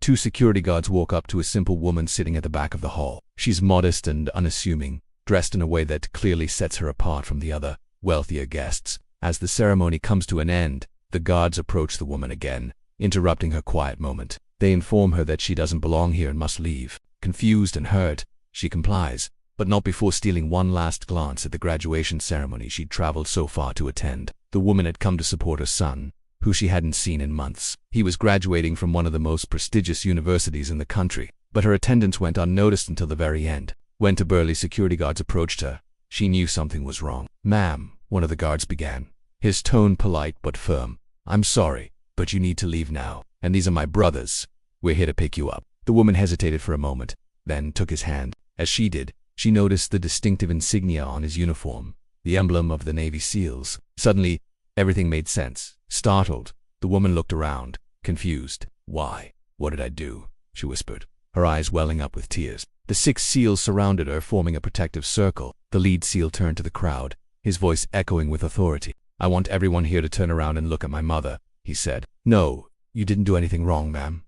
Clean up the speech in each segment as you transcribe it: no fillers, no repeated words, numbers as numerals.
Two security guards walk up to a simple woman sitting at the back of the hall. She's modest and unassuming, dressed in a way that clearly sets her apart from the other, wealthier guests. As the ceremony comes to an end, the guards approach the woman again, interrupting her quiet moment. They inform her that she doesn't belong here and must leave. Confused and hurt, she complies, but not before stealing one last glance at the graduation ceremony she'd traveled so far to attend. The woman had come to support her son, who she hadn't seen in months. He was graduating from one of the most prestigious universities in the country, but her attendance went unnoticed until the very end. When two burly security guards approached her, she knew something was wrong. "Ma'am," one of the guards began, his tone polite but firm, "I'm sorry, but you need to leave now. And these are my brothers. We're here to pick you up." The woman hesitated for a moment, then took his hand. As she did, she noticed the distinctive insignia on his uniform, the emblem of the Navy SEALs. Suddenly, everything made sense. Startled, the woman looked around, confused. "Why? What did I do?" she whispered, her eyes welling up with tears. The 6 SEALs surrounded her, forming a protective circle. The lead SEAL turned to the crowd, his voice echoing with authority. "I want everyone here to turn around and look at my mother," he said. "No, you didn't do anything wrong, ma'am,"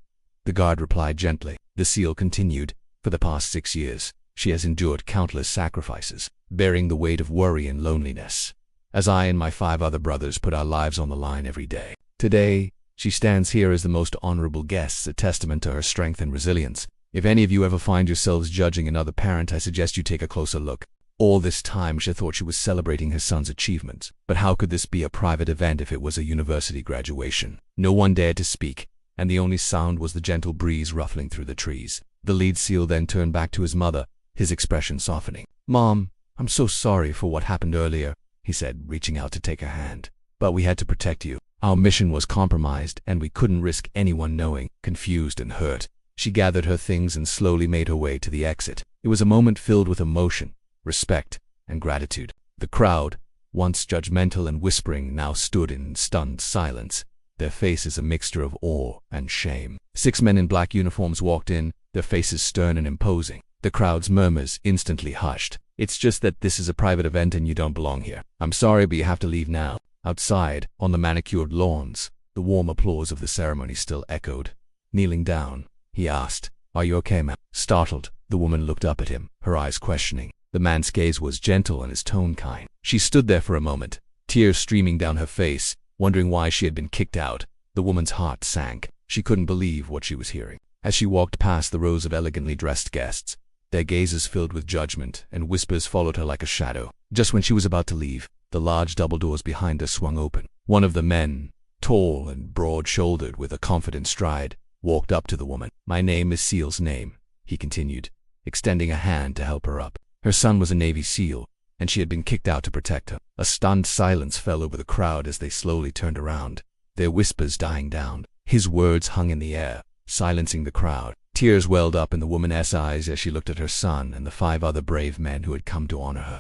the guard replied gently. The SEAL continued, "For the past 6 years, she has endured countless sacrifices, bearing the weight of worry and loneliness, as I and my 5 other brothers put our lives on the line every day. Today, she stands here as the most honorable guest, a testament to her strength and resilience. If any of you ever find yourselves judging another parent, I suggest you take a closer look." All this time, she thought she was celebrating her son's achievements. But how could this be a private event if it was a university graduation? No one dared to speak, and the only sound was the gentle breeze ruffling through the trees. The lead SEAL then turned back to his mother, his expression softening. "Mom, I'm so sorry for what happened earlier," he said, reaching out to take her hand. "But we had to protect you. Our mission was compromised, and we couldn't risk anyone knowing." Confused and hurt, she gathered her things and slowly made her way to the exit. It was a moment filled with emotion, respect, and gratitude. The crowd, once judgmental and whispering, now stood in stunned silence, their faces a mixture of awe and shame. 6 men in black uniforms walked in, their faces stern and imposing. The crowd's murmurs instantly hushed. "It's just that this is a private event and you don't belong here. I'm sorry, but you have to leave now." Outside, on the manicured lawns, the warm applause of the ceremony still echoed. Kneeling down, he asked, "Are you okay, ma'am?" Startled, the woman looked up at him, her eyes questioning. The man's gaze was gentle and his tone kind. She stood there for a moment, tears streaming down her face, wondering why she had been kicked out. The woman's heart sank. She couldn't believe what she was hearing. As she walked past the rows of elegantly dressed guests, their gazes filled with judgment, and whispers followed her like a shadow. Just when she was about to leave, the large double doors behind her swung open. One of the men, tall and broad-shouldered with a confident stride, walked up to the woman. "My name is SEAL's name," he continued, extending a hand to help her up. Her son was a Navy SEAL, and she had been kicked out to protect him. A stunned silence fell over the crowd as they slowly turned around, their whispers dying down. His words hung in the air, silencing the crowd. Tears welled up in the woman's eyes as she looked at her son and the 5 other brave men who had come to honor her.